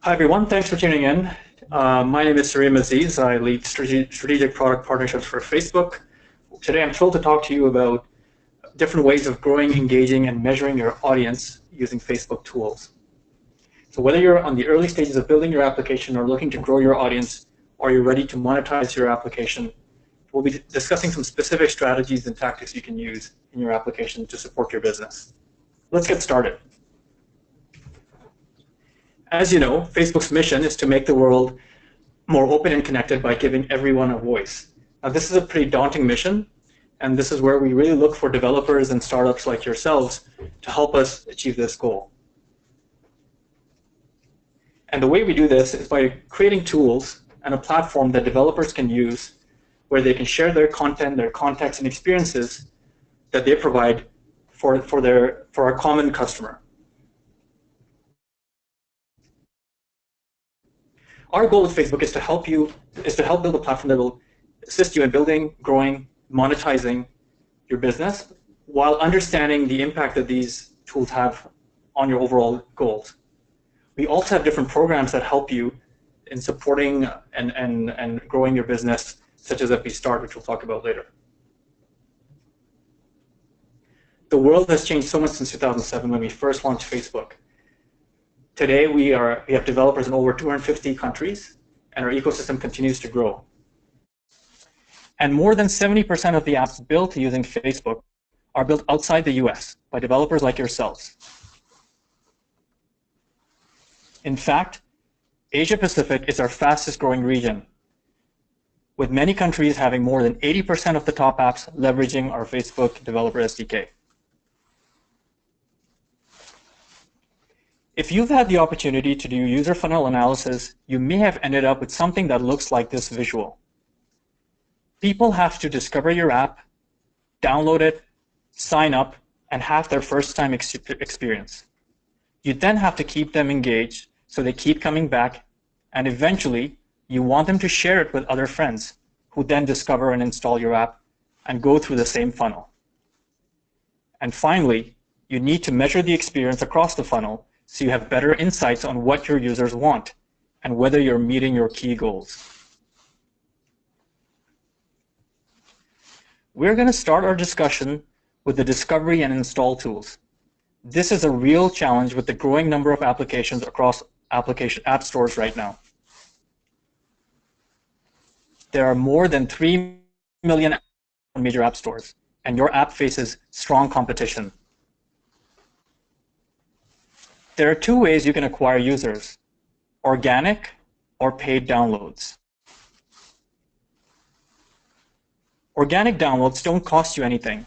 Hi everyone, thanks for tuning in. My name is Sareem Aziz. I lead strategic product partnerships for Facebook. Today I'm thrilled to talk to you about different ways of growing, engaging, and measuring your audience using Facebook tools. So whether you're on the early stages of building your application or looking to grow your audience, or you're ready to monetize your application, we'll be discussing some specific strategies and tactics you can use in your application to support your business. Let's get started. As you know, Facebook's mission is to make the world more open and connected by giving everyone a voice. Now, this is a pretty daunting mission, and this is where we really look for developers and startups like yourselves to help us achieve this goal. And the way we do this is by creating tools and a platform that developers can use where they can share their content, their context, and experiences that they provide for our common customer. Our goal with Facebook is to help build a platform that will assist you in building, growing, monetizing your business while understanding the impact that these tools have on your overall goals. We also have different programs that help you in supporting and growing your business, such as Php Start, which we'll talk about later. The world has changed so much since 2007 when we first launched Facebook. Today, we have developers in over 250 countries, and our ecosystem continues to grow. And more than 70% of the apps built using Facebook are built outside the US by developers like yourselves. In fact, Asia-Pacific is our fastest growing region, with many countries having more than 80% of the top apps leveraging our Facebook Developer SDK. If you've had the opportunity to do user funnel analysis, you may have ended up with something that looks like this visual. People have to discover your app, download it, sign up, and have their first-time experience. You then have to keep them engaged so they keep coming back, and eventually you want them to share it with other friends who then discover and install your app and go through the same funnel. And finally, you need to measure the experience across the funnel so you have better insights on what your users want and whether you're meeting your key goals. We're going to start our discussion with the discovery and install tools. This is a real challenge with the growing number of applications across app stores right now. There are more than 3 million major app stores, and your app faces strong competition. There are two ways you can acquire users: organic or paid downloads. Organic downloads don't cost you anything.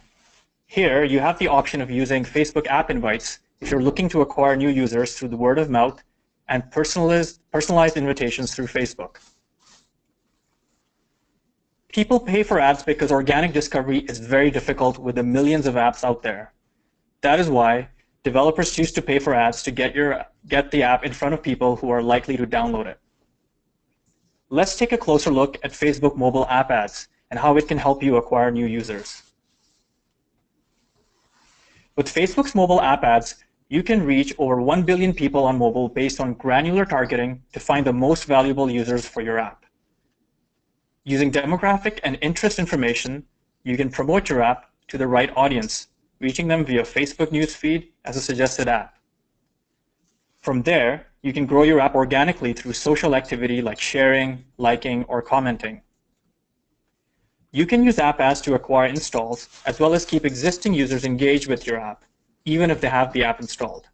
Here, you have the option of using Facebook app invites if you're looking to acquire new users through the word of mouth and personalized invitations through Facebook. People pay for ads because organic discovery is very difficult with the millions of apps out there. That is why developers choose to pay for ads to get the app in front of people who are likely to download it. Let's take a closer look at Facebook mobile app ads and how it can help you acquire new users. With Facebook's mobile app ads, you can reach over 1 billion people on mobile based on granular targeting to find the most valuable users for your app. Using demographic and interest information, you can promote your app to the right audience, reaching them via Facebook newsfeed as a suggested app. From there, you can grow your app organically through social activity like sharing, liking, or commenting. You can use app ads to acquire installs, as well as keep existing users engaged with your app, even if they have the app installed.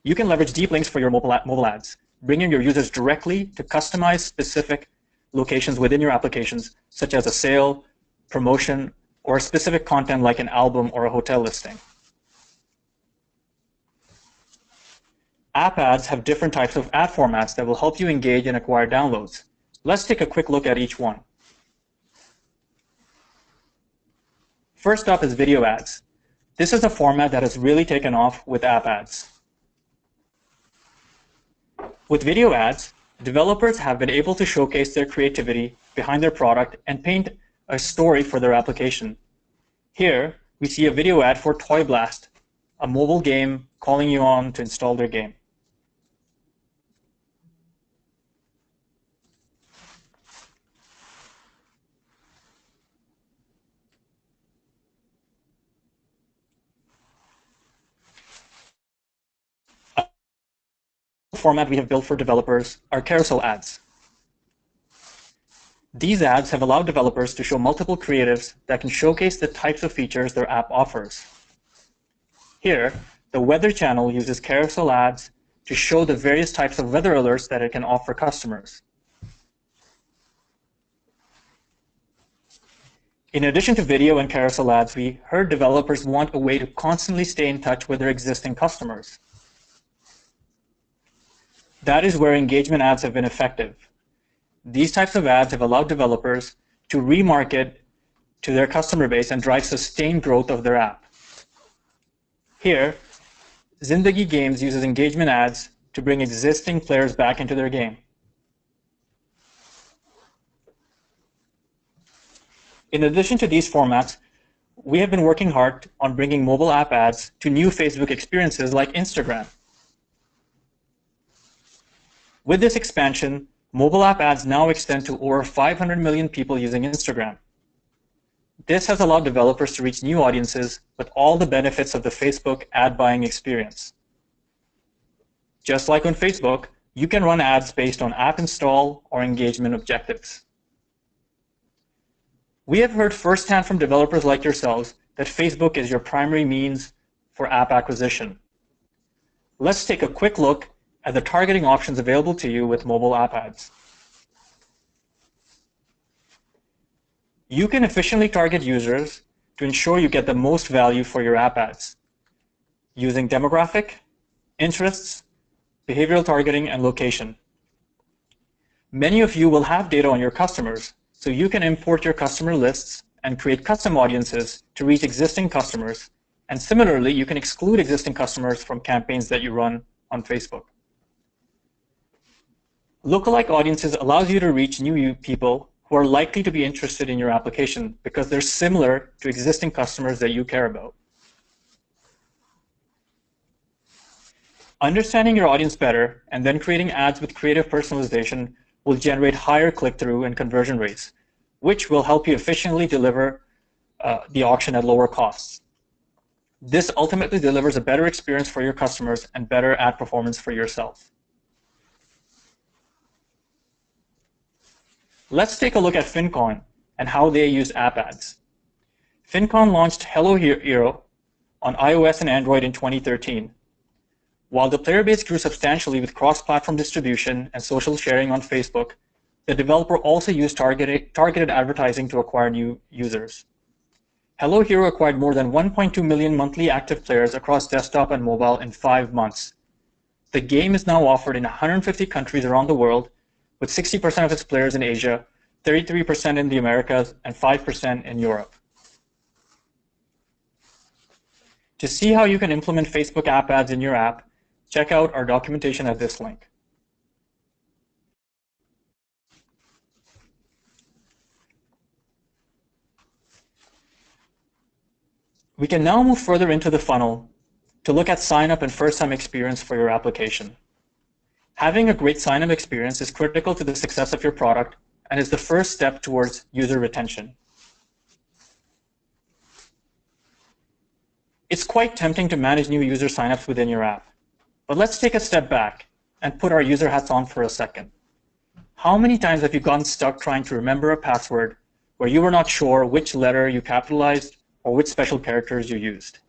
You can leverage deep links for your mobile ads, bringing your users directly to customized specific locations within your applications, such as a sale, promotion, or specific content like an album or a hotel listing. App ads have different types of ad formats that will help you engage and acquire downloads. Let's take a quick look at each one. First up is video ads. This is a format that has really taken off with app ads. With video ads, developers have been able to showcase their creativity behind their product and paint a story for their application. Here, we see a video ad for Toy Blast, a mobile game calling you on to install their game. Format we have built for developers are carousel ads. These ads have allowed developers to show multiple creatives that can showcase the types of features their app offers. Here, the Weather channel uses carousel ads to show the various types of weather alerts that it can offer customers. In addition to video and carousel ads, we heard developers want a way to constantly stay in touch with their existing customers. That is where engagement ads have been effective. These types of ads have allowed developers to remarket to their customer base and drive sustained growth of their app. Here, Zindagi Games uses engagement ads to bring existing players back into their game. In addition to these formats, we have been working hard on bringing mobile app ads to new Facebook experiences like Instagram. With this expansion, mobile app ads now extend to over 500 million people using Instagram. This has allowed developers to reach new audiences with all the benefits of the Facebook ad buying experience. Just like on Facebook, you can run ads based on app install or engagement objectives. We have heard firsthand from developers like yourselves that Facebook is your primary means for app acquisition. Let's take a quick look at the targeting options available to you with mobile app ads. You can efficiently target users to ensure you get the most value for your app ads using demographic, interests, behavioral targeting, and location. Many of you will have data on your customers, so you can import your customer lists and create custom audiences to reach existing customers. And similarly, you can exclude existing customers from campaigns that you run on Facebook. Lookalike audiences allows you to reach new people who are likely to be interested in your application because they're similar to existing customers that you care about. Understanding your audience better and then creating ads with creative personalization will generate higher click-through and conversion rates, which will help you efficiently deliver the auction at lower costs. This ultimately delivers a better experience for your customers and better ad performance for yourself. Let's take a look at FinCon and how they use app ads. FinCon launched Hello Hero on iOS and Android in 2013. While the player base grew substantially with cross-platform distribution and social sharing on Facebook, the developer also used targeted advertising to acquire new users. Hello Hero acquired more than 1.2 million monthly active players across desktop and mobile in 5 months. The game is now offered in 150 countries around the world, with 60% of its players in Asia, 33% in the Americas, and 5% in Europe. To see how you can implement Facebook app ads in your app, check out our documentation at this link. We can now move further into the funnel to look at sign-up and first-time experience for your application. Having a great sign-up experience is critical to the success of your product and is the first step towards user retention. It's quite tempting to manage new user signups within your app. But let's take a step back and put our user hats on for a second. How many times have you gotten stuck trying to remember a password where you were not sure which letter you capitalized or which special characters you used?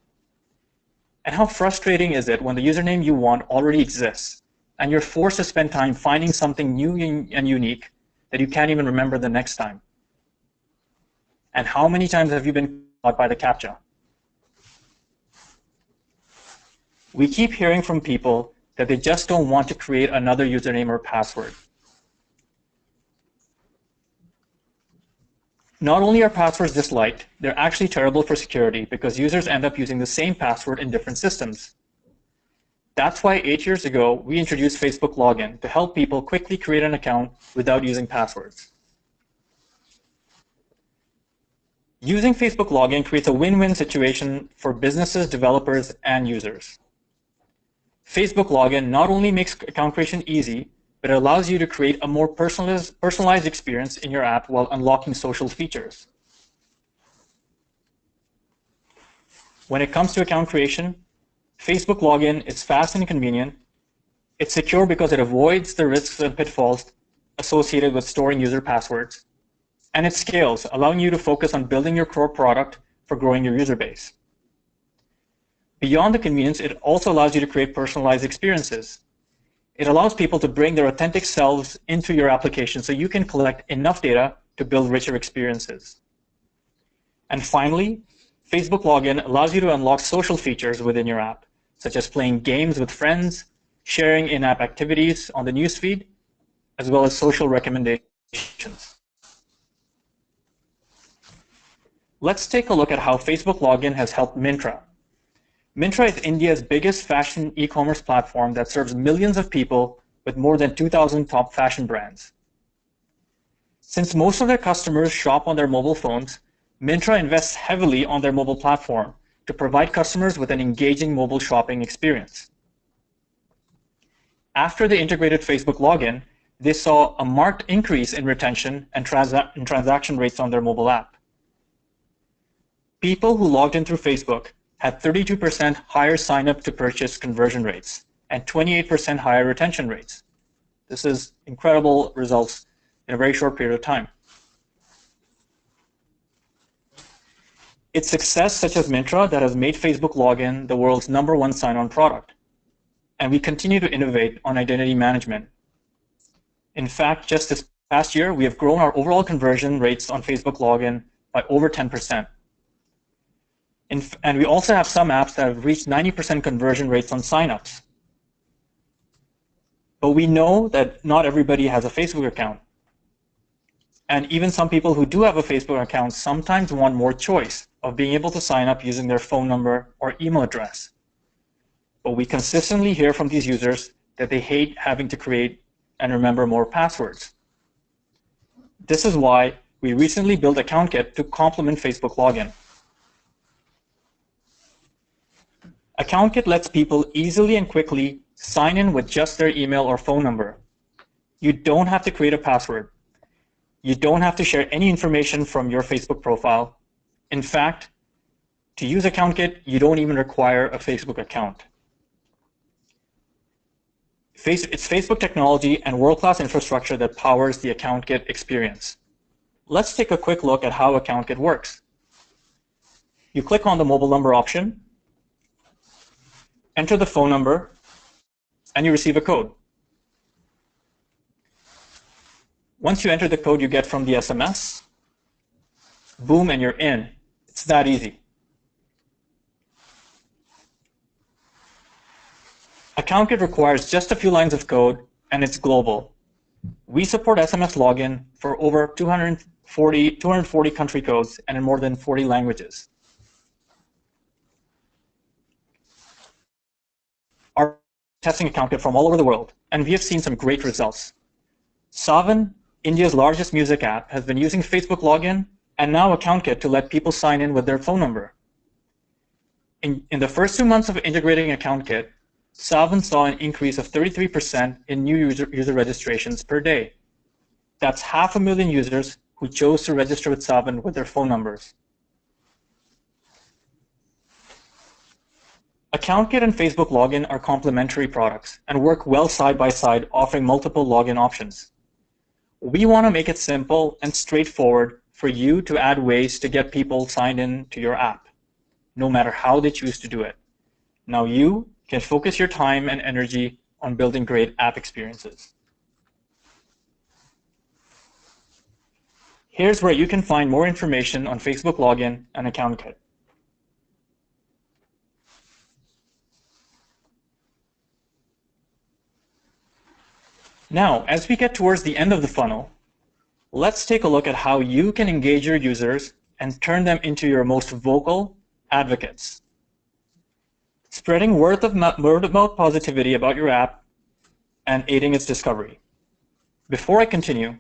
And how frustrating is it when the username you want already exists and you're forced to spend time finding something new and unique that you can't even remember the next time? And how many times have you been caught by the CAPTCHA? We keep hearing from people that they just don't want to create another username or password. Not only are passwords disliked, they're actually terrible for security because users end up using the same password in different systems. That's why 8 years ago, we introduced Facebook Login to help people quickly create an account without using passwords. Using Facebook Login creates a win-win situation for businesses, developers, and users. Facebook login not only makes account creation easy, but it allows you to create a more personalized experience in your app while unlocking social features. When it comes to account creation, Facebook login is fast and convenient. It's secure because it avoids the risks and pitfalls associated with storing user passwords. And it scales, allowing you to focus on building your core product for growing your user base. Beyond the convenience, it also allows you to create personalized experiences. It allows people to bring their authentic selves into your application so you can collect enough data to build richer experiences. And finally, Facebook login allows you to unlock social features within your app, such as playing games with friends, sharing in-app activities on the newsfeed, as well as social recommendations. Let's take a look at how Facebook login has helped Myntra. Myntra is India's biggest fashion e-commerce platform that serves millions of people with more than 2,000 top fashion brands. Since most of their customers shop on their mobile phones, Myntra invests heavily on their mobile platform to provide customers with an engaging mobile shopping experience. After they integrated Facebook login, they saw a marked increase in retention and transaction rates on their mobile app. People who logged in through Facebook had 32% higher sign-up to purchase conversion rates and 28% higher retention rates. This is incredible results in a very short period of time. It's success such as Myntra that has made Facebook login the world's #1 sign-on product. And we continue to innovate on identity management. In fact, just this past year, we have grown our overall conversion rates on Facebook login by over 10%. And we also have some apps that have reached 90% conversion rates on signups. But we know that not everybody has a Facebook account. And even some people who do have a Facebook account sometimes want more choice of being able to sign up using their phone number or email address. But we consistently hear from these users that they hate having to create and remember more passwords. This is why we recently built AccountKit to complement Facebook login. AccountKit lets people easily and quickly sign in with just their email or phone number. You don't have to create a password. You don't have to share any information from your Facebook profile. In fact, to use AccountKit, you don't even require a Facebook account. It's Facebook technology and world-class infrastructure that powers the AccountKit experience. Let's take a quick look at how AccountKit works. You click on the mobile number option, enter the phone number, and you receive a code. Once you enter the code you get from the SMS, boom, and you're in. It's that easy. AccountKit requires just a few lines of code, and it's global. We support SMS login for over 240 country codes and in more than 40 languages. Our testing AccountKit from all over the world, and we have seen some great results. Savan, India's largest music app, has been using Facebook login and now AccountKit to let people sign in with their phone number. In the first 2 months of integrating AccountKit, Savan saw an increase of 33% in new user registrations per day. That's 500,000 users who chose to register with Savan with their phone numbers. AccountKit and Facebook login are complementary products and work well side by side, offering multiple login options. We want to make it simple and straightforward for you to add ways to get people signed in to your app, no matter how they choose to do it. Now you can focus your time and energy on building great app experiences. Here's where you can find more information on Facebook login and AccountKit. Now, as we get towards the end of the funnel, let's take a look at how you can engage your users and turn them into your most vocal advocates. Spreading word of mouth positivity about your app and aiding its discovery. Before I continue,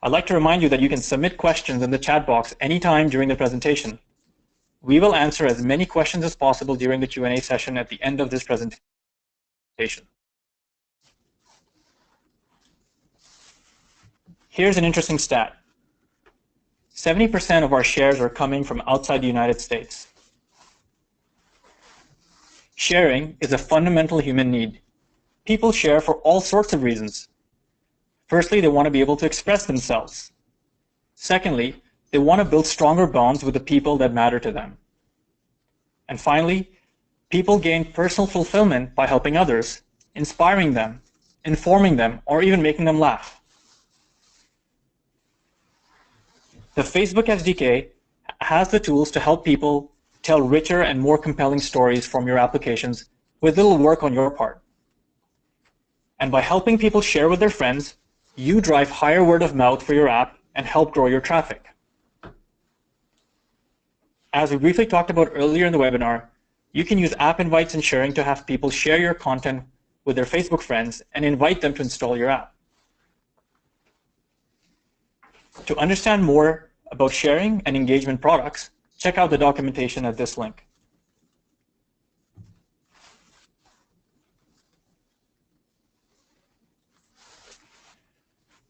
I'd like to remind you that you can submit questions in the chat box anytime during the presentation. We will answer as many questions as possible during the Q&A session at the end of this presentation. application. Here's an interesting stat. 70% of our shares are coming from outside the United States. Sharing is a fundamental human need. People share for all sorts of reasons. Firstly, they want to be able to express themselves. Secondly, they want to build stronger bonds with the people that matter to them. And finally, people gain personal fulfillment by helping others, inspiring them, informing them, or even making them laugh. The Facebook SDK has the tools to help people tell richer and more compelling stories from your applications with little work on your part. And by helping people share with their friends, you drive higher word of mouth for your app and help grow your traffic. As we briefly talked about earlier in the webinar, you can use app invites and sharing to have people share your content with their Facebook friends and invite them to install your app. To understand more about sharing and engagement products, check out the documentation at this link.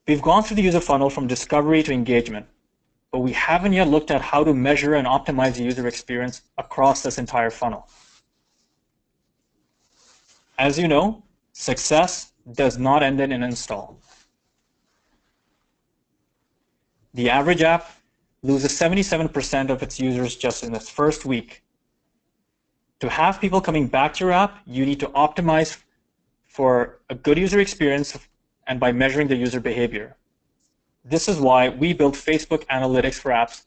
We've gone through the user funnel from discovery to engagement, but we haven't yet looked at how to measure and optimize the user experience across this entire funnel. As you know, success does not end in an install. The average app loses 77% of its users just in its first week. To have people coming back to your app, you need to optimize for a good user experience and by measuring the user behavior. This is why we built Facebook Analytics for apps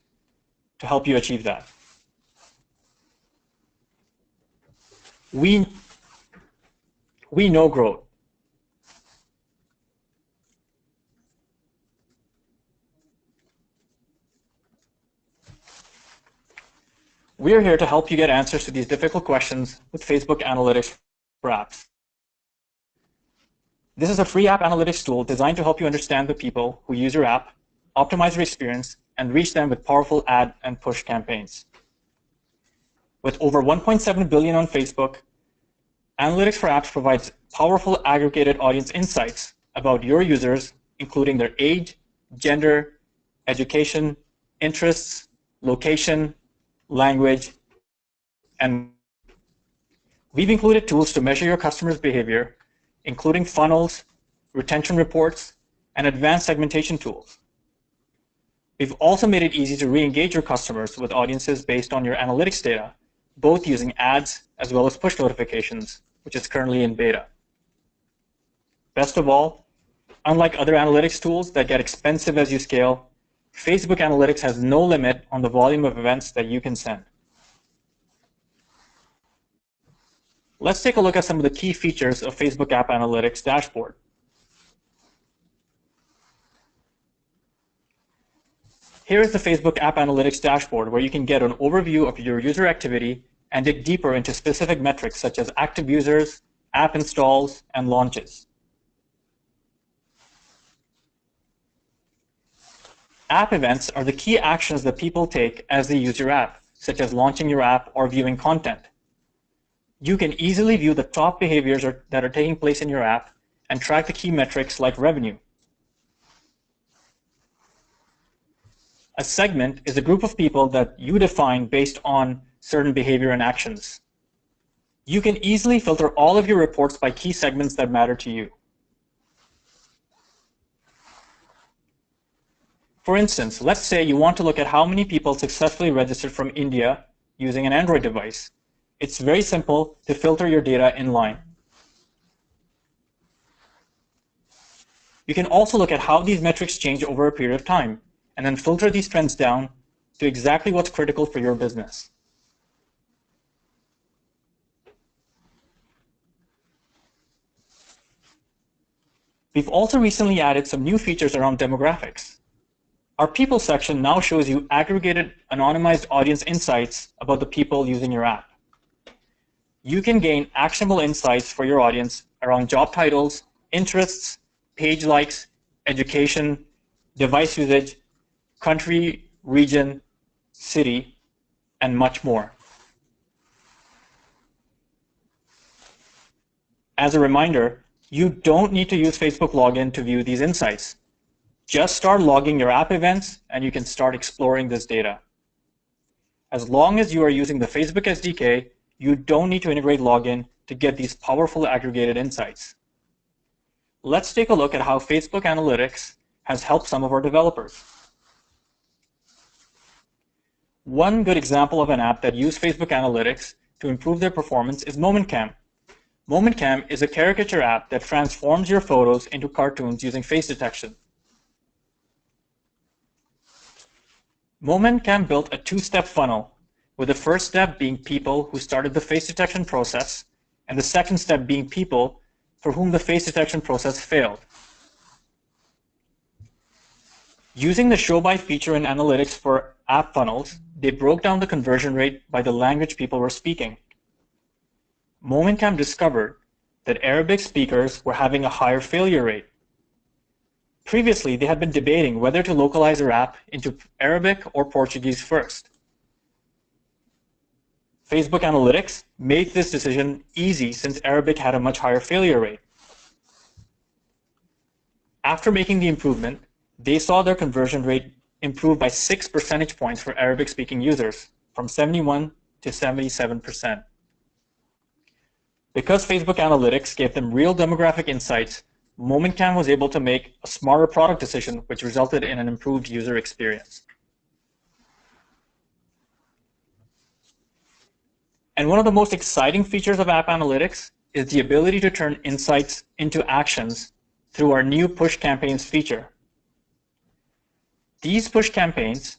to help you achieve that. We know growth. We are here to help you get answers to these difficult questions with Facebook Analytics for apps. This is a free app analytics tool designed to help you understand the people who use your app, optimize your experience, and reach them with powerful ad and push campaigns. With over 1.7 billion on Facebook, Analytics for Apps provides powerful aggregated audience insights about your users, including their age, gender, education, interests, location, language, and we've included tools to measure your customers' behavior, including funnels, retention reports, and advanced segmentation tools. We've also made it easy to re-engage your customers with audiences based on your analytics data, both using ads as well as push notifications, which is currently in beta. Best of all, unlike other analytics tools that get expensive as you scale, Facebook Analytics has no limit on the volume of events that you can send. Let's take a look at some of the key features of Facebook App Analytics dashboard. Here is the Facebook App Analytics dashboard, where you can get an overview of your user activity and dig deeper into specific metrics such as active users, app installs, and launches. App events are the key actions that people take as they use your app, such as launching your app or viewing content. You can easily view the top behaviors that are taking place in your app and track the key metrics like revenue. A segment is a group of people that you define based on certain behavior and actions. You can easily filter all of your reports by key segments that matter to you. For instance, let's say you want to look at how many people successfully registered from India using an Android device. It's very simple to filter your data in line. You can also look at how these metrics change over a period of time, and then filter these trends down to exactly what's critical for your business. We've also recently added some new features around demographics. Our people section now shows you aggregated anonymized audience insights about the people using your app. You can gain actionable insights for your audience around job titles, interests, page likes, education, device usage, country, region, city, and much more. As a reminder, you don't need to use Facebook login to view these insights. Just start logging your app events and you can start exploring this data. As long as you are using the Facebook SDK, you don't need to integrate login to get these powerful aggregated insights. Let's take a look at how Facebook Analytics has helped some of our developers. One good example of an app that used Facebook Analytics to improve their performance is MomentCam. MomentCam is a caricature app that transforms your photos into cartoons using face detection. MomentCam built a two-step funnel, with the first step being people who started the face detection process, and the second step being people for whom the face detection process failed. Using the show by feature in analytics for app funnels, they broke down the conversion rate by the language people were speaking. MomentCam discovered that Arabic speakers were having a higher failure rate. Previously, they had been debating whether to localize their app into Arabic or Portuguese first. Facebook Analytics made this decision easy since Arabic had a much higher failure rate. After making the improvement, they saw their conversion rate improve by 6 percentage points for Arabic-speaking users, from 71 to 77%. Because Facebook Analytics gave them real demographic insights, MomentCam was able to make a smarter product decision, which resulted in an improved user experience. And one of the most exciting features of App Analytics is the ability to turn insights into actions through our new push campaigns feature. These push campaigns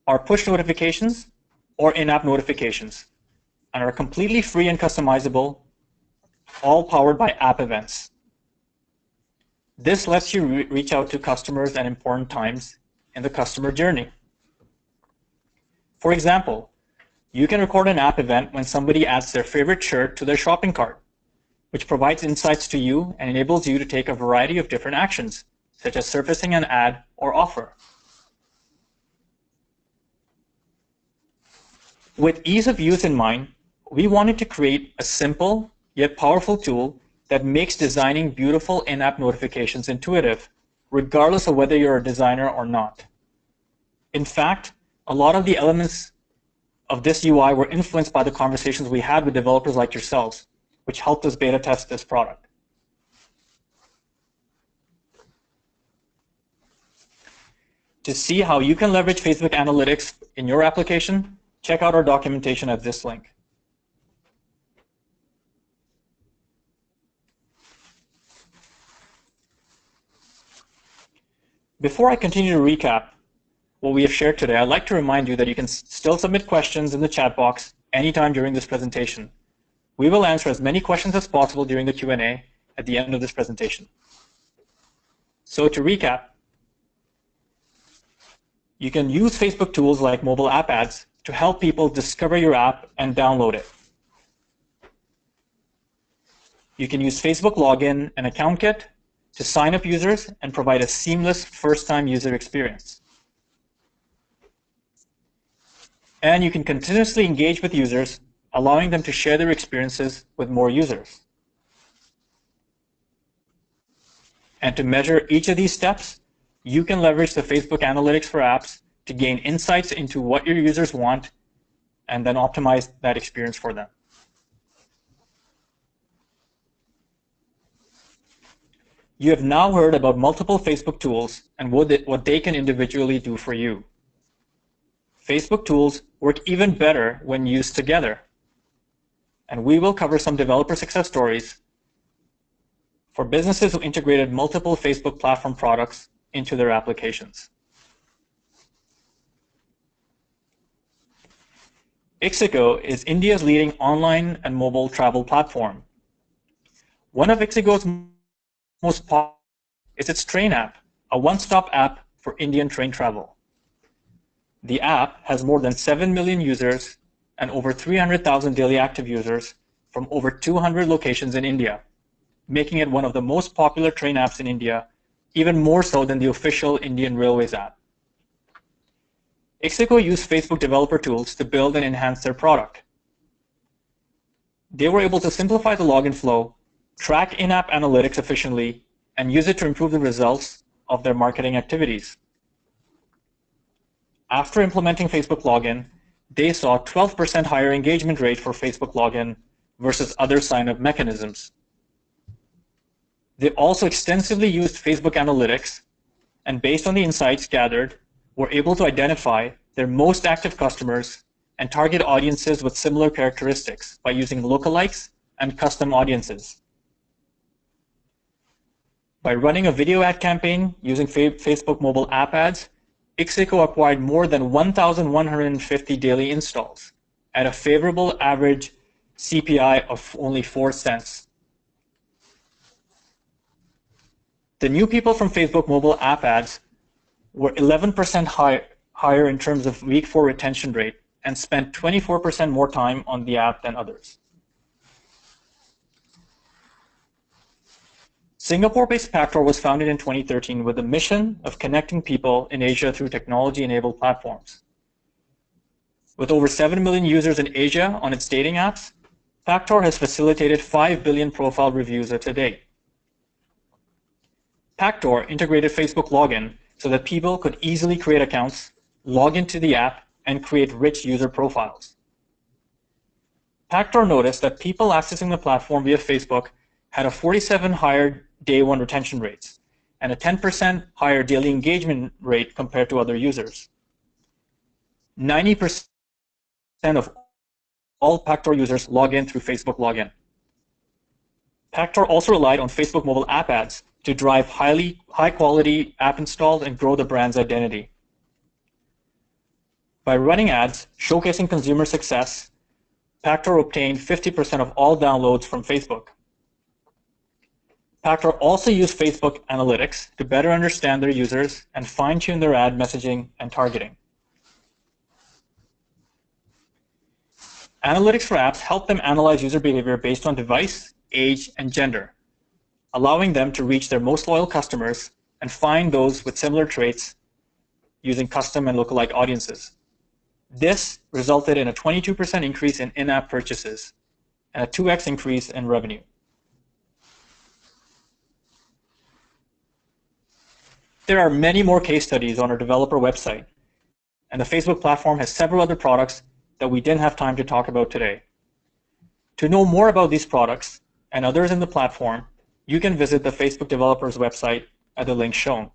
are push notifications or in-app notifications and are completely free and customizable, all powered by app events. This lets you reach out to customers at important times in the customer journey. For example, you can record an app event when somebody adds their favorite shirt to their shopping cart, which provides insights to you and enables you to take a variety of different actions, such as surfacing an ad or offer. With ease of use in mind, we wanted to create a simple yet powerful tool that makes designing beautiful in-app notifications intuitive, regardless of whether you're a designer or not. In fact, a lot of the elements of this UI were influenced by the conversations we had with developers like yourselves, which helped us beta test this product. To see how you can leverage Facebook Analytics in your application, check out our documentation at this link. Before I continue to recap what we have shared today, I'd like to remind you that you can still submit questions in the chat box anytime during this presentation. We will answer as many questions as possible during the Q&A at the end of this presentation. So to recap, you can use Facebook tools like mobile app ads to help people discover your app and download it. You can use Facebook Login and Account Kit to sign up users and provide a seamless first-time user experience. And you can continuously engage with users, allowing them to share their experiences with more users. And to measure each of these steps, you can leverage the Facebook Analytics for apps to gain insights into what your users want and then optimize that experience for them. You have now heard about multiple Facebook tools and what they can individually do for you. Facebook tools work even better when used together. And we will cover some developer success stories for businesses who integrated multiple Facebook platform products into their applications. Ixigo is India's leading online and mobile travel platform. One of Ixigo's most popular is its train app, a one-stop app for Indian train travel. The app has more than 7 million users and over 300,000 daily active users from over 200 locations in India, making it one of the most popular train apps in India, even more so than the official Indian Railways app. Ixigo used Facebook developer tools to build and enhance their product. They were able to simplify the login flow, track in-app analytics efficiently, and use it to improve the results of their marketing activities. After implementing Facebook Login, they saw 12% higher engagement rate for Facebook Login versus other sign-up mechanisms. They also extensively used Facebook Analytics, and based on the insights gathered, were able to identify their most active customers and target audiences with similar characteristics by using lookalikes and custom audiences. By running a video ad campaign using Facebook mobile app ads, Ixico acquired more than 1,150 daily installs at a favorable average CPI of only 4 cents. The new people from Facebook mobile app ads were 11% higher in terms of week 4 retention rate and spent 24% more time on the app than others. Singapore-based Pactor was founded in 2013 with the mission of connecting people in Asia through technology-enabled platforms. With over 7 million users in Asia on its dating apps, Pactor has facilitated 5 billion profile reviews to date. Pactor integrated Facebook Login so that people could easily create accounts, log into the app, and create rich user profiles. Pactor noticed that people accessing the platform via Facebook had a 47% higher day one retention rates and a 10% higher daily engagement rate compared to other users. 90% of all Pactor users log in through Facebook Login. Pactor also relied on Facebook mobile app ads to drive high-quality app installs and grow the brand's identity. By running ads showcasing consumer success, Pactor obtained 50% of all downloads from Facebook. Pactor also used Facebook Analytics to better understand their users and fine-tune their ad messaging and targeting. Analytics for apps help them analyze user behavior based on device, age, and gender, allowing them to reach their most loyal customers and find those with similar traits using custom and lookalike audiences. This resulted in a 22% increase in in-app purchases and a 2x increase in revenue. There are many more case studies on our developer website, and the Facebook platform has several other products that we didn't have time to talk about today. To know more about these products and others in the platform, you can visit the Facebook developers website at the link shown.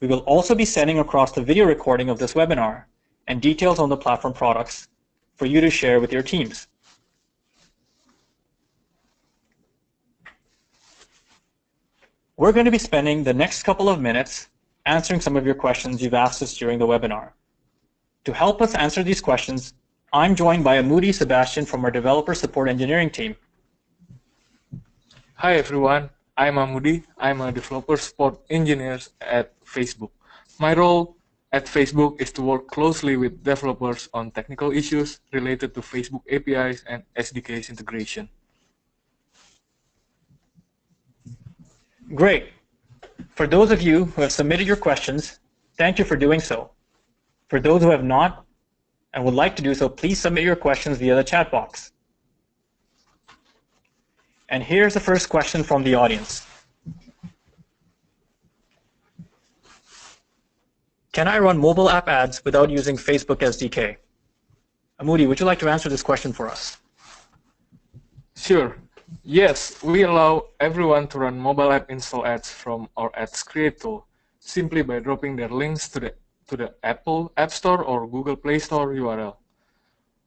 We will also be sending across the video recording of this webinar and details on the platform products for you to share with your teams. We're going to be spending the next couple of minutes answering some of your questions you've asked us during the webinar. To help us answer these questions, I'm joined by Amudi Sebastian from our Developer Support Engineering team. Hi everyone, I'm Amudi. I'm a Developer Support Engineer at Facebook. My role at Facebook is to work closely with developers on technical issues related to Facebook APIs and SDKs integration. Great. For those of you who have submitted your questions, thank you for doing so. For those who have not and would like to do so, please submit your questions via the chat box. And here's the first question from the audience. Can I run mobile app ads without using Facebook SDK? Amudi, would you like to answer this question for us? Sure. Yes, we allow everyone to run mobile app install ads from our ads create tool simply by dropping their links to the Apple App Store or Google Play Store URL.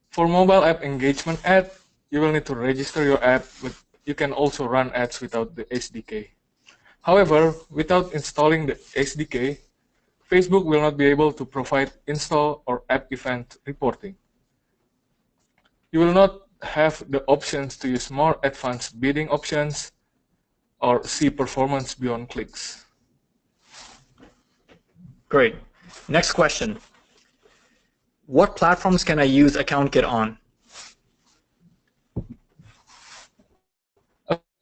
For mobile app engagement ad, you will need to register your app, but you can also run ads without the SDK. However, without installing the SDK, Facebook will not be able to provide install or app event reporting. You will not have the options to use more advanced bidding options or see performance beyond clicks. Great. Next question. What platforms can I use AccountKit on?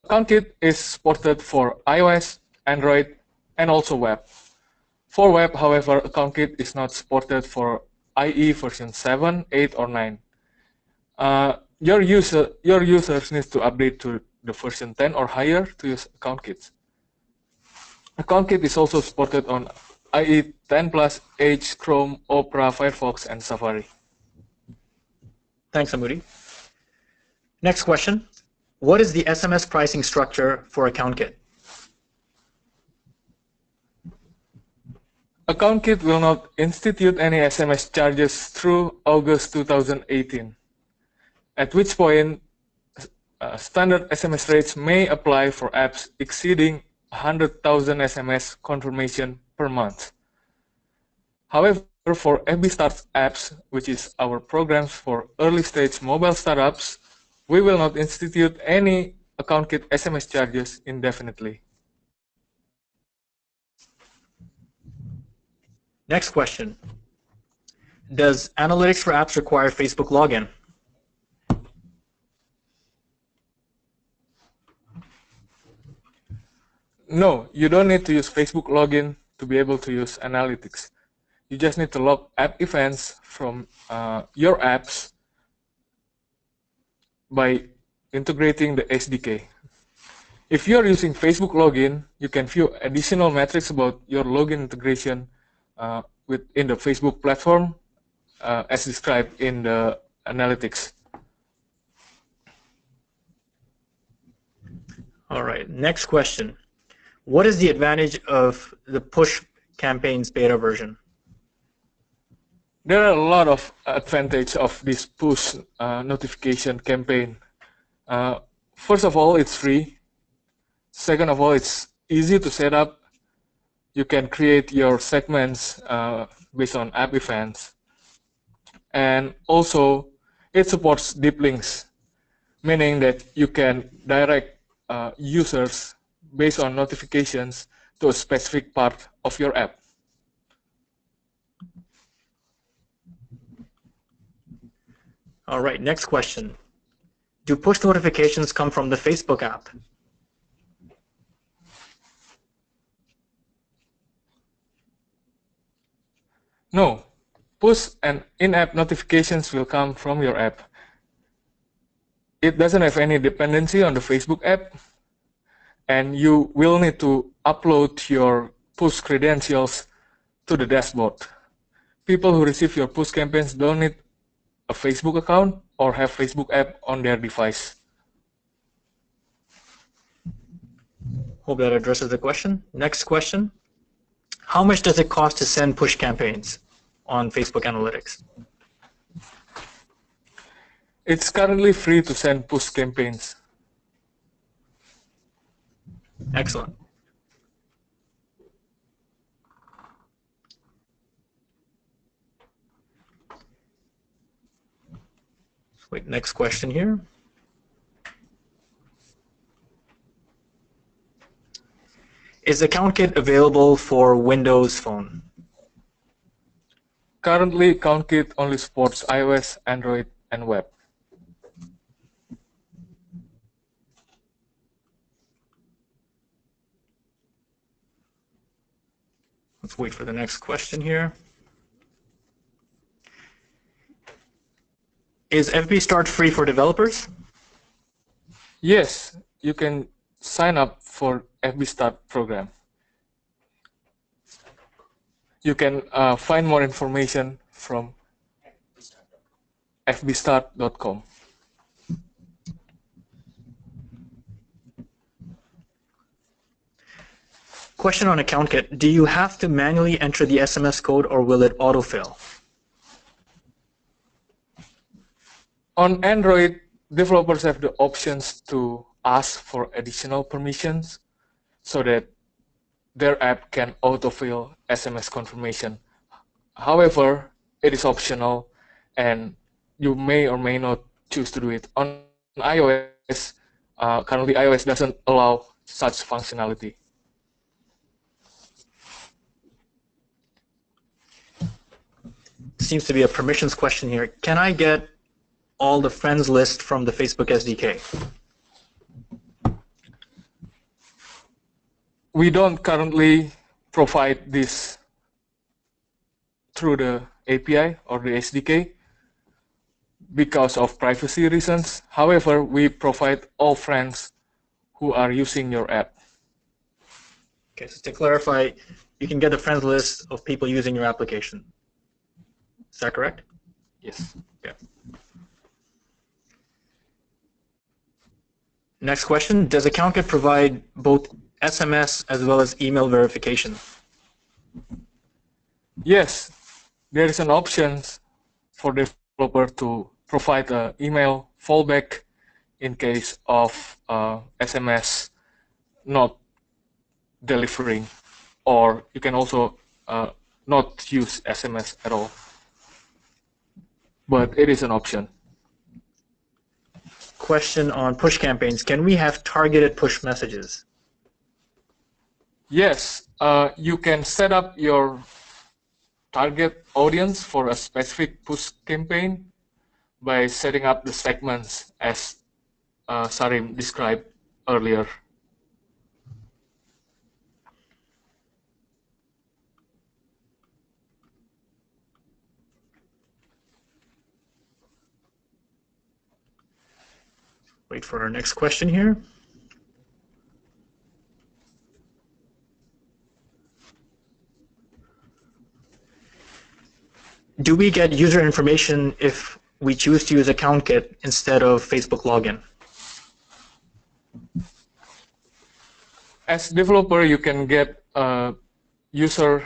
AccountKit is supported for iOS, Android, and also web. For web, however, AccountKit is not supported for IE version 7, 8, or 9. your users need to update to the version 10 or higher to use AccountKit. AccountKit is also supported on IE 10 Plus, Edge, Chrome, Opera, Firefox, and Safari. Thanks, Amudi. Next question. What is the SMS pricing structure for AccountKit? AccountKit will not institute any SMS charges through August 2018, at which point standard SMS rates may apply for apps exceeding 100,000 SMS confirmation per month. However, for FB Start apps, which is our programs for early-stage mobile startups, we will not institute any AccountKit SMS charges indefinitely. Next question. Does analytics for apps require Facebook login? No, you don't need to use Facebook login to be able to use analytics. You just need to log app events from your apps by integrating the SDK. If you are using Facebook login, you can view additional metrics about your login integration within the Facebook platform as described in the analytics. All right, next question. What is the advantage of the push campaigns beta version? There are a lot of advantages of this push notification campaign. First of all, it's free. Second of all, it's easy to set up. You can create your segments based on app events. And also, it supports deep links, meaning that you can direct users based on notifications to a specific part of your app. All right, next question. Do push notifications come from the Facebook app? No, push and in-app notifications will come from your app. It doesn't have any dependency on the Facebook app, and you will need to upload your push credentials to the dashboard. People who receive your push campaigns don't need a Facebook account or have Facebook app on their device. Hope that addresses the question. Next question. How much does it cost to send push campaigns on Facebook Analytics? It's currently free to send push campaigns. Excellent. Wait, next question here. Is AccountKit available for Windows Phone? Currently, AccountKit only supports iOS, Android, and web. Let's wait for the next question here. Is FB Start free for developers? Yes, you can sign up for FB Start program. You can find more information from fbstart.com. Question on AccountKit. Do you have to manually enter the SMS code or will it autofill? On Android, developers have the options to ask for additional permissions so that their app can autofill SMS confirmation. However, it is optional and you may or may not choose to do it. On iOS, currently iOS doesn't allow such functionality. Seems to be a permissions question here. Can I get all the friends list from the Facebook SDK? We don't currently provide this through the API or the SDK, because of privacy reasons. However, we provide all friends who are using your app. Okay, so to clarify, you can get a friends list of people using your application. Is that correct? Yes. Yeah. Next question, does AccountKit provide both SMS as well as email verification? Yes, there is an option for developer to provide an email fallback in case of SMS not delivering, or you can also not use SMS at all. But it is an option. Question on push campaigns. Can we have targeted push messages? Yes, you can set up your target audience for a specific push campaign by setting up the segments as Sarim described earlier. Wait for our next question here. Do we get user information if we choose to use AccountKit instead of Facebook login? As developer, you can get a user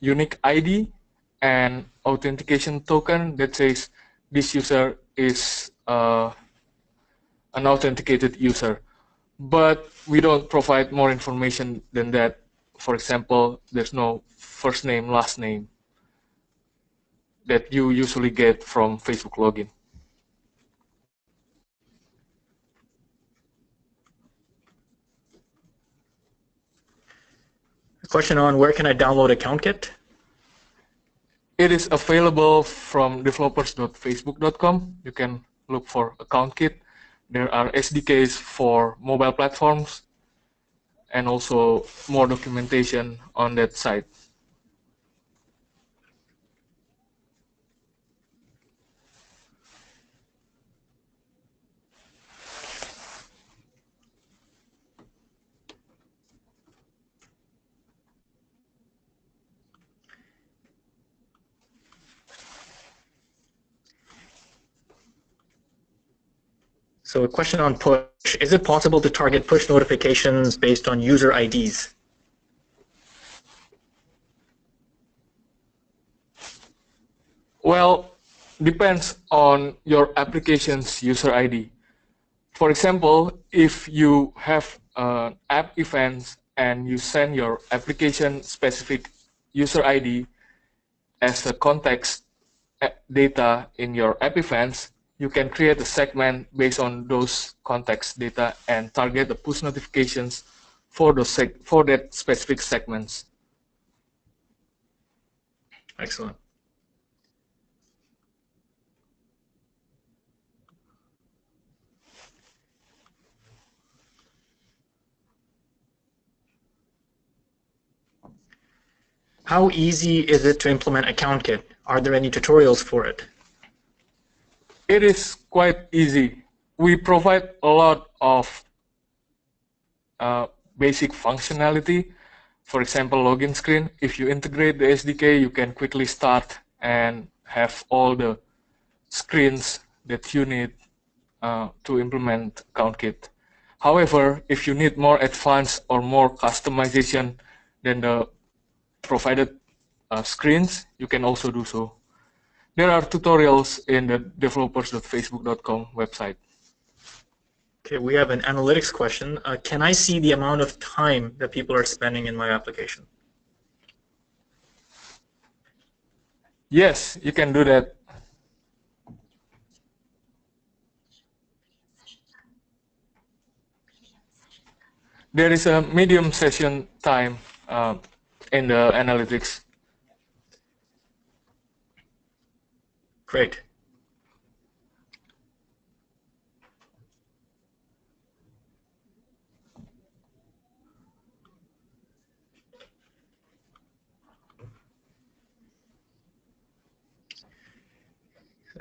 unique ID and authentication token that says this user is an authenticated user. But we don't provide more information than that. For example, there's no first name, last name that you usually get from Facebook login. A question on where can I download AccountKit? It is available from developers.facebook.com. You can look for AccountKit. There are SDKs for mobile platforms and also more documentation on that site. So a question on push. Is it possible to target push notifications based on user IDs? Well, depends on your application's user ID. For example, if you have an app event and you send your application specific user ID as a context data in your app events, you can create a segment based on those context data and target the push notifications for that specific segments. Excellent. How easy is it to implement AccountKit? Are there any tutorials for it? It is quite easy. We provide a lot of basic functionality. For example, login screen. If you integrate the SDK, you can quickly start and have all the screens that you need to implement AccountKit. However, if you need more advanced or more customization than the provided screens, you can also do so. There are tutorials in the developers.facebook.com website. Okay, we have an analytics question. Can I see the amount of time that people are spending in my application? Yes, you can do that. There is a medium session time in the analytics. Great.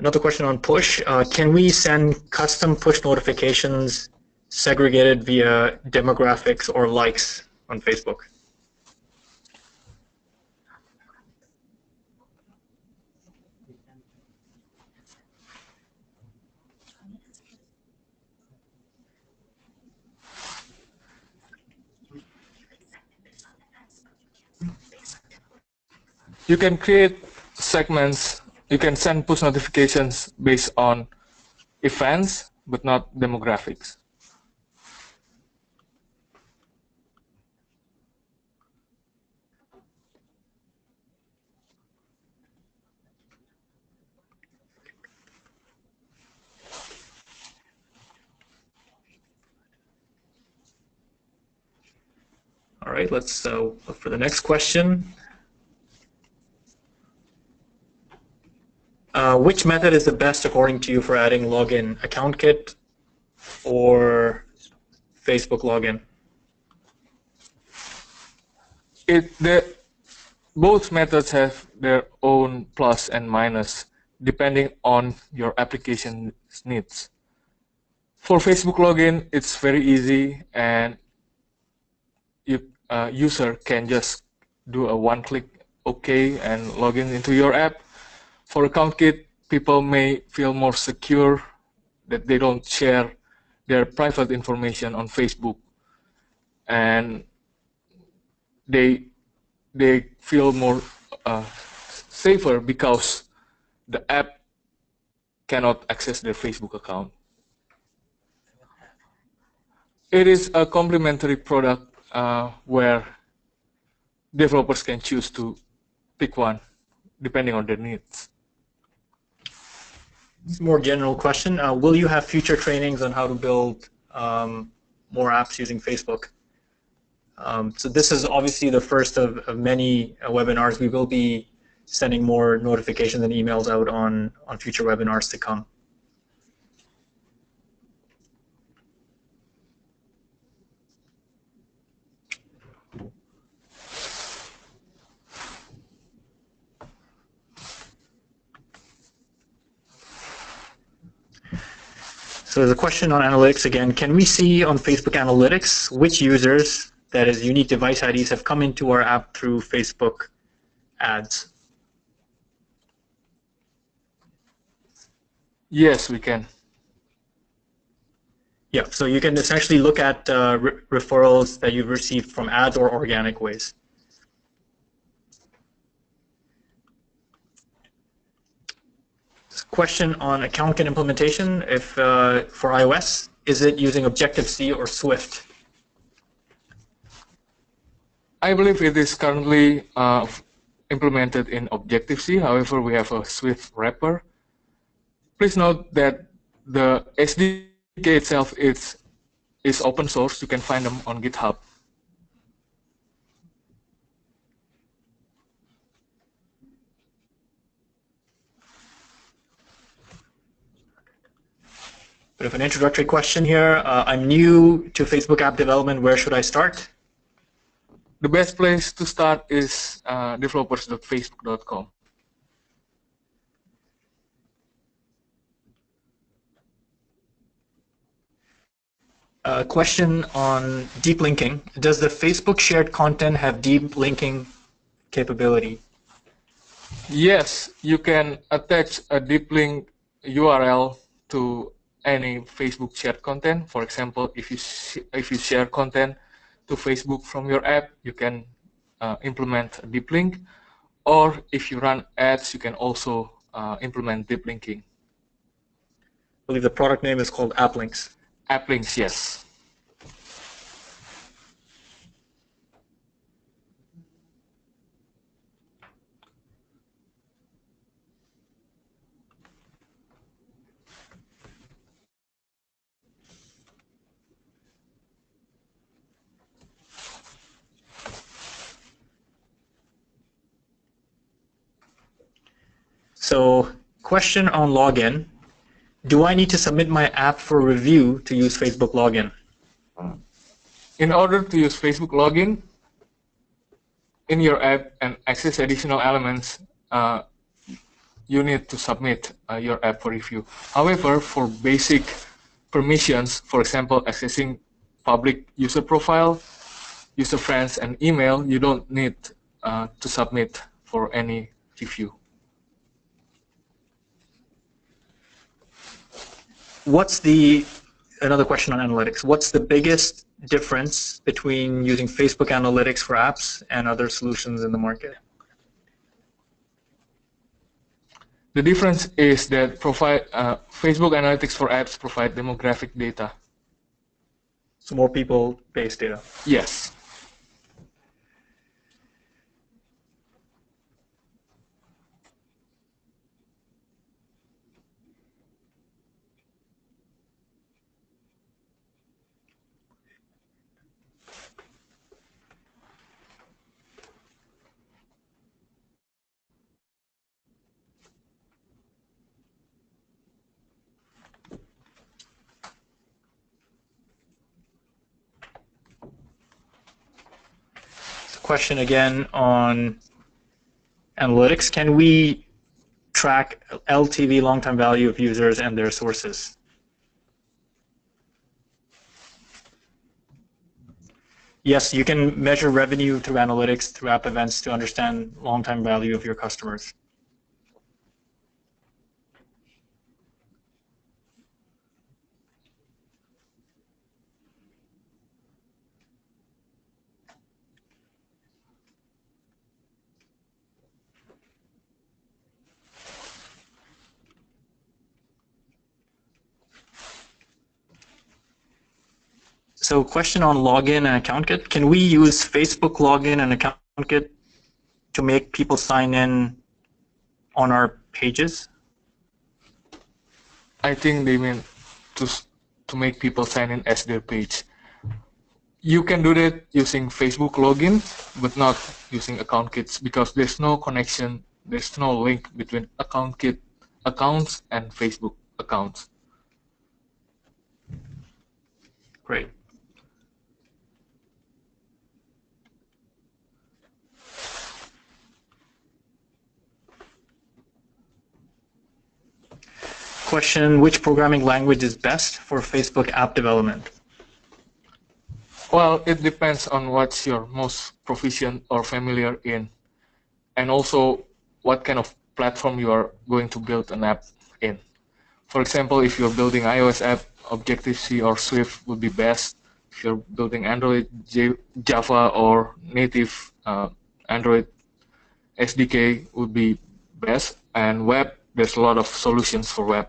Another question on push. Can we send custom push notifications segregated via demographics or likes on Facebook? You can create segments. You can send push notifications based on events, but not demographics. All right, let's look for the next question. Which method is the best according to you for adding login? Account kit or Facebook login? Both methods have their own plus and minus depending on your application's needs. For Facebook login, it's very easy, and user can just do a one-click OK and log in into your app. For account kit, people may feel more secure that they don't share their private information on Facebook, and they feel more safer because the app cannot access their Facebook account. It is a complementary product where developers can choose to pick one depending on their needs. It's a more general question. Will you have future trainings on how to build more apps using Facebook? So this is obviously the first of many webinars. We will be sending more notifications and emails out on future webinars to come. So there's a question on analytics again. Can we see on Facebook Analytics which users, that is unique device IDs, have come into our app through Facebook ads? Yes, we can. Yeah, so you can essentially look at referrals that you've received from ads or organic ways. Question on account kit implementation. If for iOS, is it using Objective-C or Swift? I believe it is currently implemented in Objective-C. However, we have a Swift wrapper. Please note that the SDK itself is open source. You can find them on GitHub. Bit of an introductory question here. I'm new to Facebook app development. Where should I start? The best place to start is developers.facebook.com. Question on deep linking. Does the Facebook shared content have deep linking capability? Yes, you can attach a deep link URL to any Facebook shared content. For example, if you share content to Facebook from your app, you can implement a deep link. Or if you run ads, you can also implement deep linking. I believe the product name is called AppLinks. AppLinks, yes. So, question on login. Do I need to submit my app for review to use Facebook login? In order to use Facebook login in your app and access additional elements, you need to submit your app for review. However, for basic permissions, for example, accessing public user profile, user friends, and email, you don't need to submit for any review. Another question on analytics. What's the biggest difference between using Facebook Analytics for apps and other solutions in the market? The difference is that Facebook Analytics for apps provide demographic data. So more people-based data. Yes. Question again on analytics. Can we track LTV, long-time value of users and their sources? Yes, you can measure revenue through analytics, through app events to understand long-time value of your customers. So question on login and account kit. Can we use Facebook login and account kit to make people sign in on our pages? I think they mean to make people sign in as their page. You can do that using Facebook login, but not using account kits because there's no connection, there's no link between account kit accounts and Facebook accounts. Great. Question, which programming language is best for Facebook app development? Well, it depends on what's you're most proficient or familiar in, and also what kind of platform you are going to build an app in. For example, if you're building iOS app, Objective-C or Swift would be best. If you're building Android, Java or native Android SDK would be best. And web, there's a lot of solutions for web.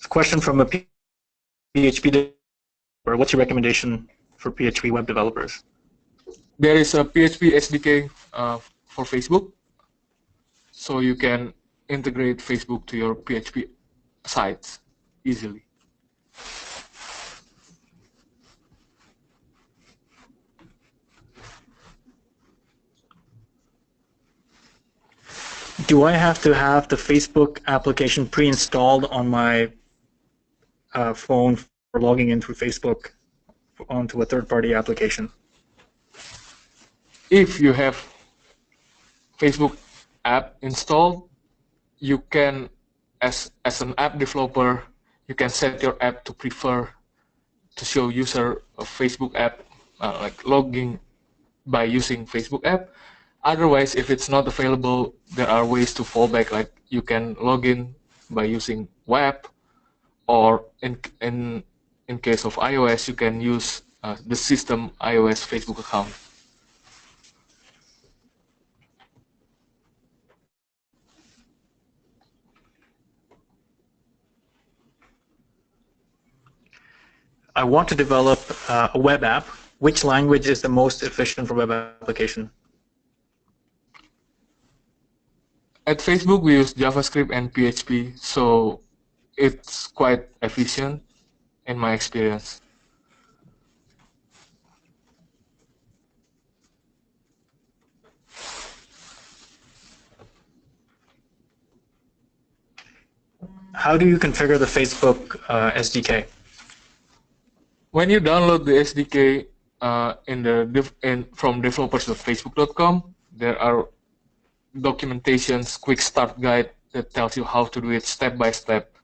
Question from a PHP developer. What's your recommendation for PHP web developers? There is a PHP SDK for Facebook, so you can integrate Facebook to your PHP sites easily. Do I have to have the Facebook application pre-installed on my phone for logging in through Facebook onto a third-party application? If you have Facebook app installed, you can, as an app developer, you can set your app to prefer to show user a Facebook app, like logging by using Facebook app. Otherwise, if it's not available, there are ways to fall back, like you can log in by using web, or in case of iOS, you can use the system iOS Facebook account. I want to develop a web app. Which language is the most efficient for web application? At Facebook, we use JavaScript and PHP, so it's quite efficient in my experience. How do you configure the Facebook SDK? When you download the SDK from developers.facebook.com, there are documentations, quick start guide that tells you how to do it step by step,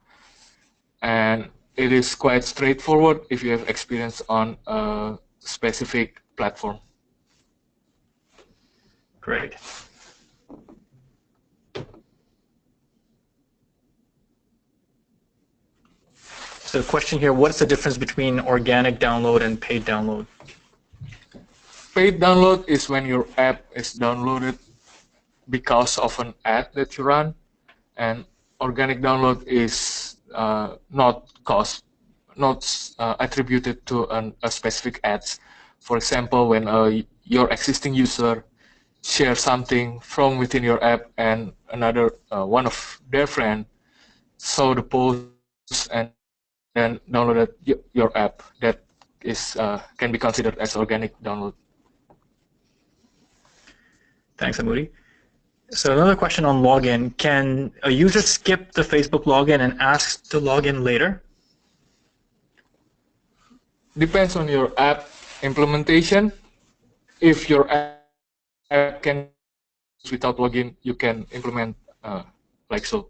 and it is quite straightforward if you have experience on a specific platform. Great. So question here, what's the difference between organic download and paid download? Paid download is when your app is downloaded because of an ad that you run, and organic download is not attributed to a specific ads. For example, when your existing user shares something from within your app and another one of their friend saw the post and then downloaded your app, that is can be considered as organic download. Thanks, Amudi. So another question on login. Can a user skip the Facebook login and ask to log in later? Depends on your app implementation. If your app can without login, you can implement like so.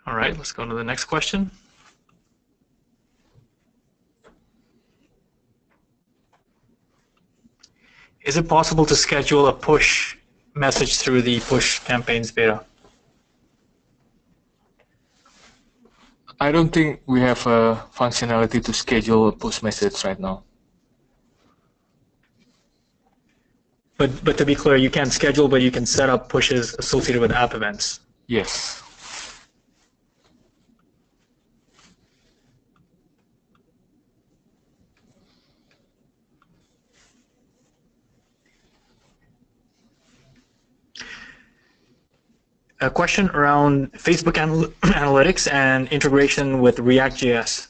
All right, let's go to the next question. Is it possible to schedule a push message through the push campaigns beta? I don't think we have a functionality to schedule a push message right now. But to be clear, you can't schedule, but you can set up pushes associated with app events. Yes. A question around Facebook analytics and integration with React.js.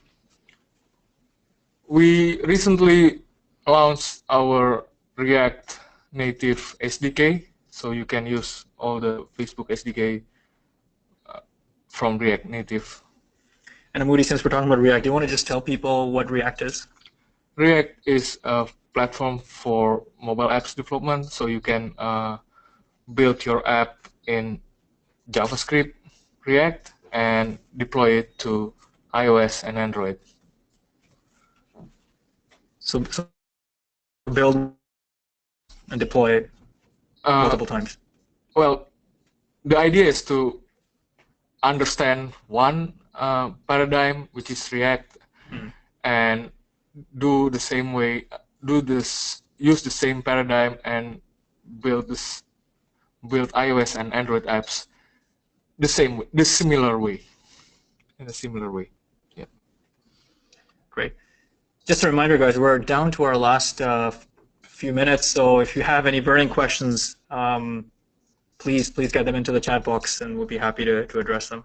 We recently launched our React native SDK, so you can use all the Facebook SDK from React native. And Amudi, since we're talking about React, do you want to just tell people what React is? React is a platform for mobile apps development, so you can build your app in JavaScript, React, and deploy it to iOS and Android. So build and deploy it multiple times. Well, the idea is to understand one paradigm, which is React, and do the same way, use the same paradigm and build iOS and Android apps in a similar way. Yeah. Great. Just a reminder, guys, we're down to our last few minutes, so if you have any burning questions, please get them into the chat box, and we'll be happy to address them.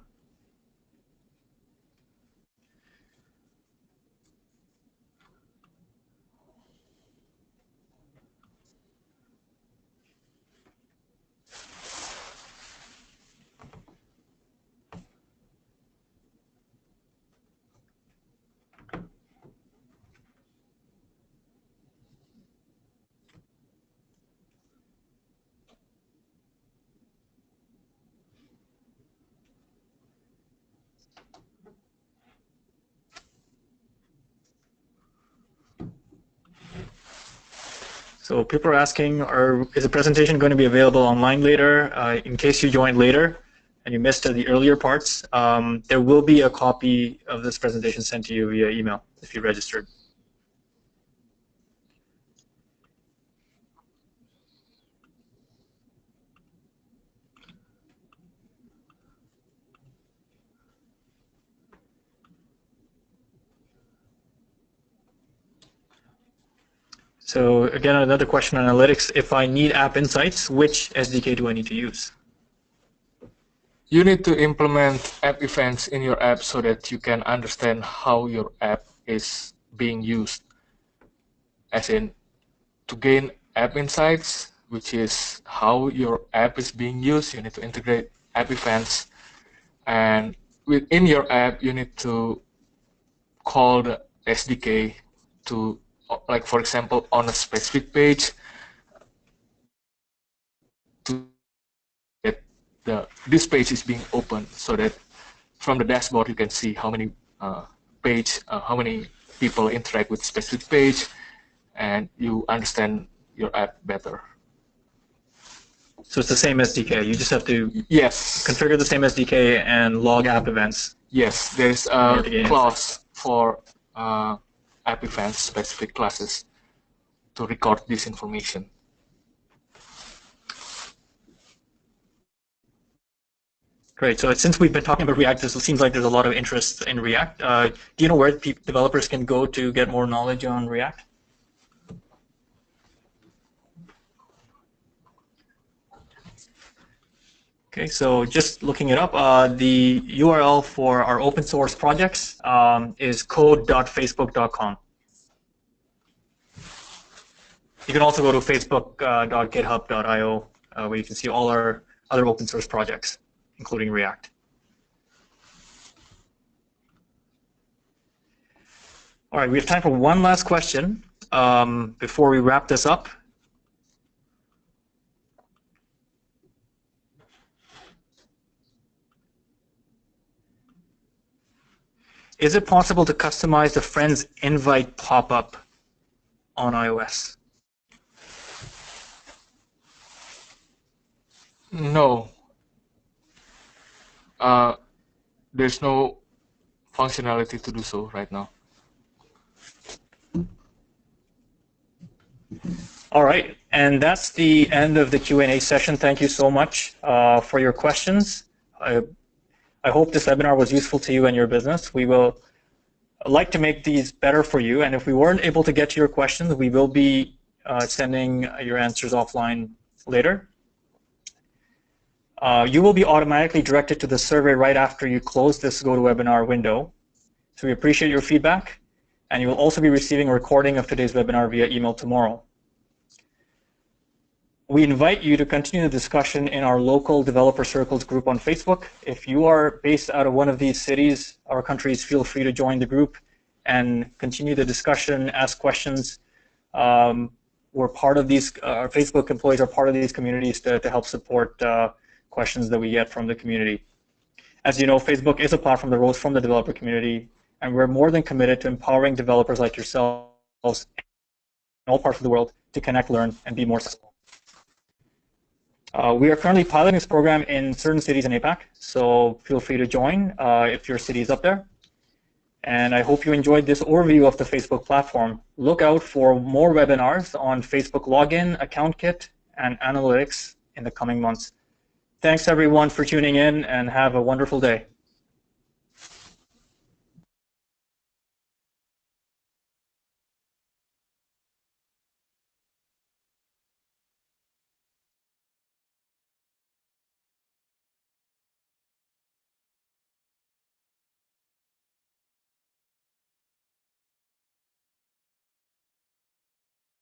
So people are asking, is the presentation going to be available online later? In case you joined later and you missed the earlier parts, there will be a copy of this presentation sent to you via email if you registered. So again, another question on analytics. If I need app insights, which SDK do I need to use? You need to implement app events in your app so that you can understand how your app is being used. As in, to gain app insights, which is how your app is being used, you need to integrate app events. And within your app, you need to call the SDK to, like for example, on a specific page, to get this page is being opened, so that from the dashboard you can see how many how many people interact with specific page, and you understand your app better. So it's the same SDK. You just have to Yes. configure the same SDK and log app events. Yes, there's a clause for app events specific classes to record this information. Great. So since we've been talking about React, it seems like there's a lot of interest in React. Do you know where developers can go to get more knowledge on React? Okay, so just looking it up, the URL for our open source projects is code.facebook.com. You can also go to facebook.github.io where you can see all our other open source projects, including React. All right, we have time for one last question before we wrap this up. Is it possible to customize the friends invite pop-up on iOS? No. There's no functionality to do so right now. All right, and that's the end of the Q&A session. Thank you so much for your questions. I hope this webinar was useful to you and your business. We will like to make these better for you, and if we weren't able to get to your questions, we will be sending your answers offline later. You will be automatically directed to the survey right after you close this GoToWebinar window. So we appreciate your feedback, and you will also be receiving a recording of today's webinar via email tomorrow. We invite you to continue the discussion in our local developer circles group on Facebook. If you are based out of one of these cities or countries, feel free to join the group and continue the discussion, ask questions. We're part of these, our Facebook employees are part of these communities to help support questions that we get from the community. As you know, Facebook is a platform that rose from the developer community, and we're more than committed to empowering developers like yourselves in all parts of the world to connect, learn, and be more successful. We are currently piloting this program in certain cities in APAC, so feel free to join if your city is up there. And I hope you enjoyed this overview of the Facebook platform. Look out for more webinars on Facebook login, account kit, and analytics in the coming months. Thanks everyone for tuning in, and have a wonderful day.